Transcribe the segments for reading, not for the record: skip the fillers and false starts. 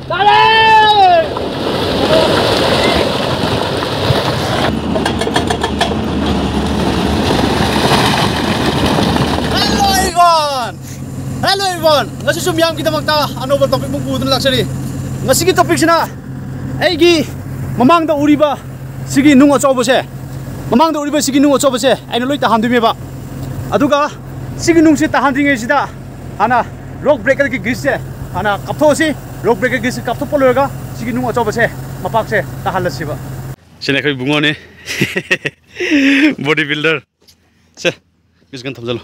Hello everyone! Ngasi sum yam kita magta another topic mong budon laksari. Ngasi ki topic sina aigi mamang da uriba sigi nung achobo se. Mamang da uriba sigi nung achobo se. Aina loi ta handumi ba. Aduga sigi nung se ta handing e sida ana rock breaker ki gis se ana kaptho si rock breaker gis kaptho pologa sigi nung achobo se mapak se ta halasi ba. Sine khoi bungo ne body builder. Se gis gan thamjalo.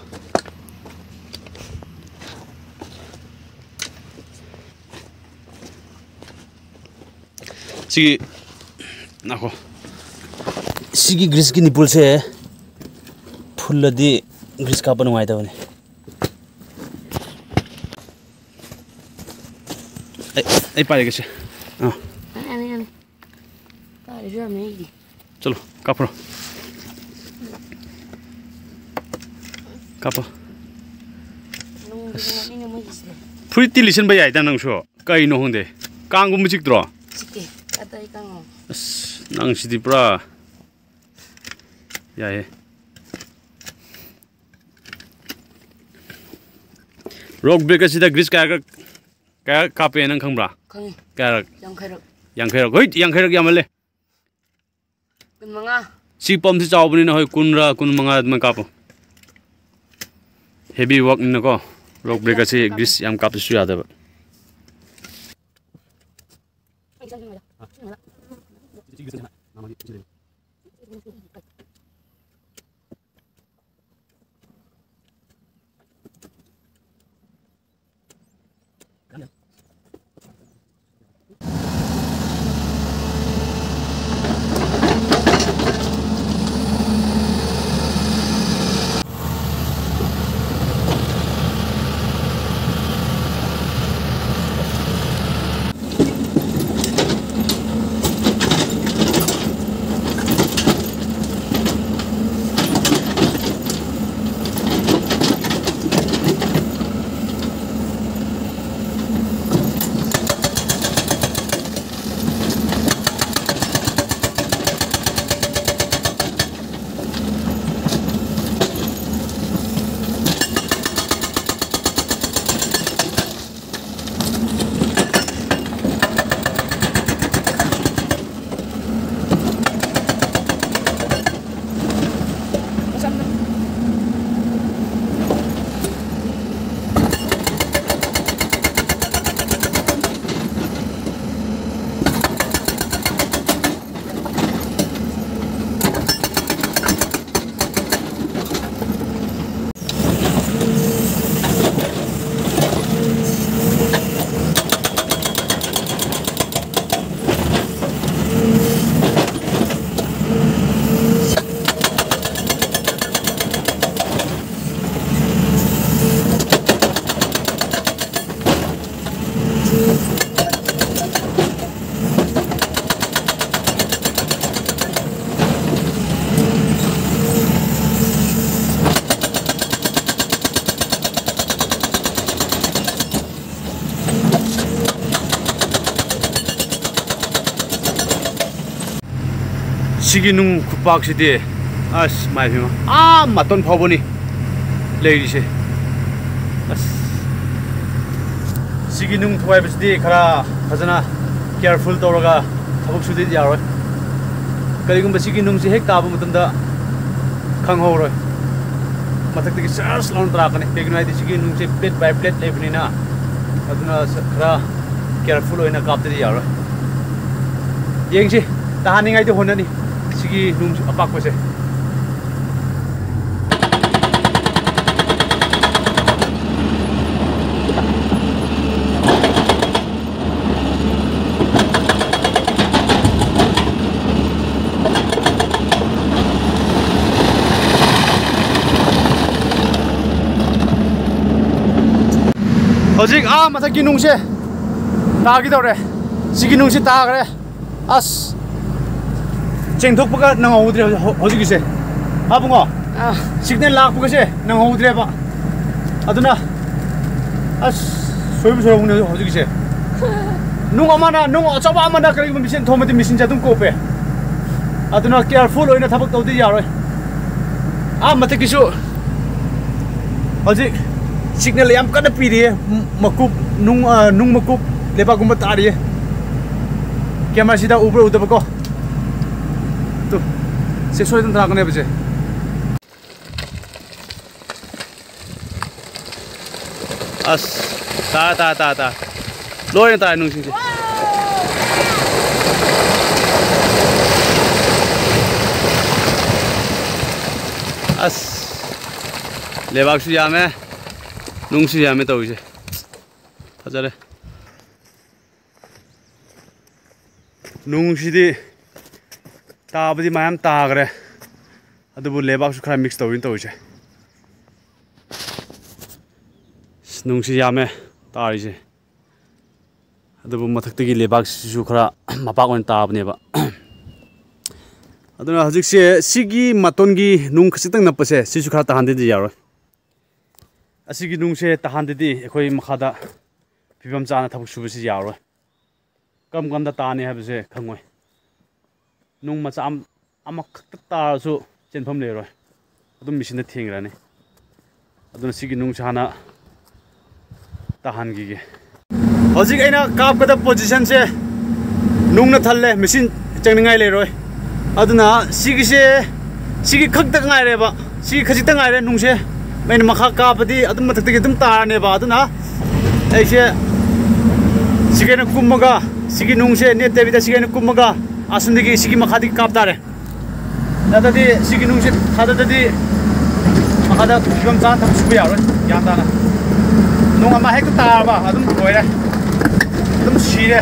Sigi nako sigi grease ki nipple se full ladi grease ka banwai da bane ai pare ke se ani pare jo me chalo kapro kapo fruity listen ba yai da nang so kai no hongde kang gum chik tro nang sidi pra ya rock breaker sida grease ka pe nang khang bra ka yang khairok hoi yang khairok yamale kun manga si pom si chawbuni na hoi kunra kun manga ma kapo heavy work na ko rock breaker si grease yam kap su ya da sigi nung kupak sidi as mai phima maton phoboni leiri se as sigi nung thwai bisdi khara khajana careful tawraga thabuk sudi yaroi karigum sigi nung se hek tabu matamda khanghoroi mathak tiki sars lawn trakane pegnai di sigi nung se plate by plate lebni na aduna khara careful oina kapte yaroi yengsi tahani ngai de honani sigi nung apak ko se Hojik mathak ki nung se ta gi dore sigi nung se ta gare as 쟁톡부가 nang 오드레 어디기세 아붕어 시그널 락부가세 nang 오드레 봐 아두나 소유부 소용네 어디기세 nung amana nung achaba amana kari machine thomati machine ja dum kope aduna careful oina thabak tawdi yaroi matakisu hojik signal yam kada piri makup nung makup lepa gumba tari camera sida ubro udabako tu se soi dum thakane bese as ta loi ta nung sing as lebak su yame nung su yame tawise fajare nung sidi tabadi mayam tagre adubu lebak su khara mix tawin tawise nung si yame tarise adubu mathakti lebak su khara mapak on tabne ba aduna hajik se sigi matongi nung khasitang napase sisu khara tahande di yaro asigi nung se tahande di ekhoi makhada pibam chana thabuk subasi yaro kam da tani habse khangoi nung macha amak ta su chenpham le roi adum machine thingrani aduna sigi nung chana tahan gi ge hojik aina kap kada position se nung na thalle machine changningai le roi aduna sigi khakta ngai re ba sigi khajita ngai re nung se main makha kapadi adum mathakti adum tarane ba aduna aise sigi na kummaga sigi nung se net devida sigi na kummaga asundigi sigi makhadi kap tare nadadi sigi nung se thadadi makhada bam chan tham su ya roi yan ta na nung ama hek ta ba adum koi re adum si re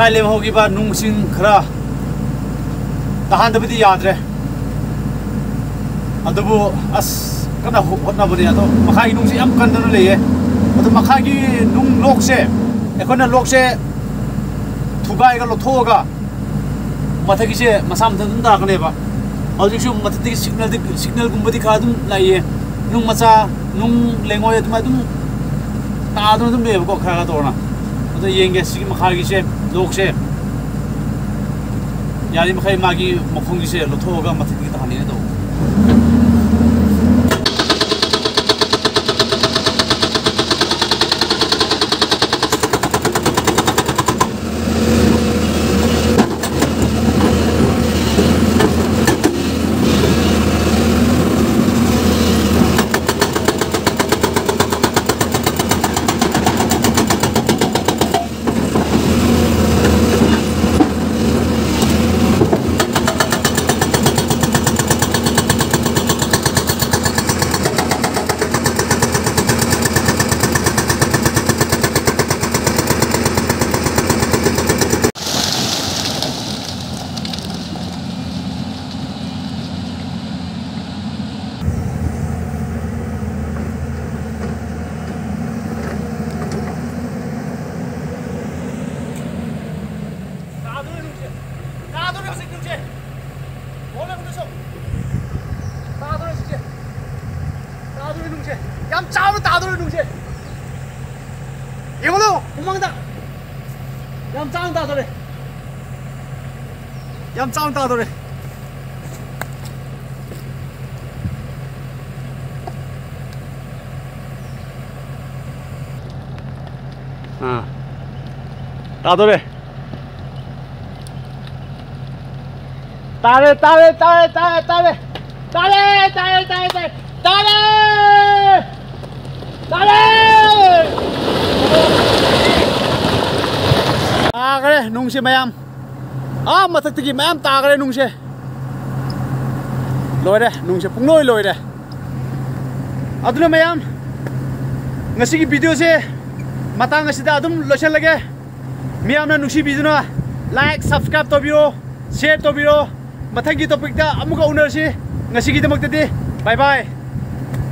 sai lem hogi ba nung sing khara tahan dabidi yadre adubu as kana hotna buri ato makhai nung si am kan danu leye adu makhai gi nung lok se ekona lok se thugai ga lo thoga mathagi se masam dun da kane ba aujik su mathati signal gumbadi kha dum laiye nung macha nung lengoi aduma dum ta तादुना तुम लेबको खरा तोरना अदो येंगे सिगी मखागिसे लोकसे यारी मखाई मागी मखोंगिसे लोथोगा मथकी ताहानिने तो 얌 짜로 따돌 둥제 이거는 도망다 얌 짜로 따돌래 얌 짜로 따돌래 아 따돌래 따래 따래 따래 따래 따래 따래 따래 따래 따래 따래 따래 아 그래 농시 mayam 아 마탁뜨기 mayam 따 그래 농시 loire 농시 풍노이 loire 아두나 mayam ngasi video se matang asida adum lotion lage miyamna nungsi biduna like subscribe tobiro share tobiro mathagi topic da amuka unersi ngasi gi damak tadi bye bye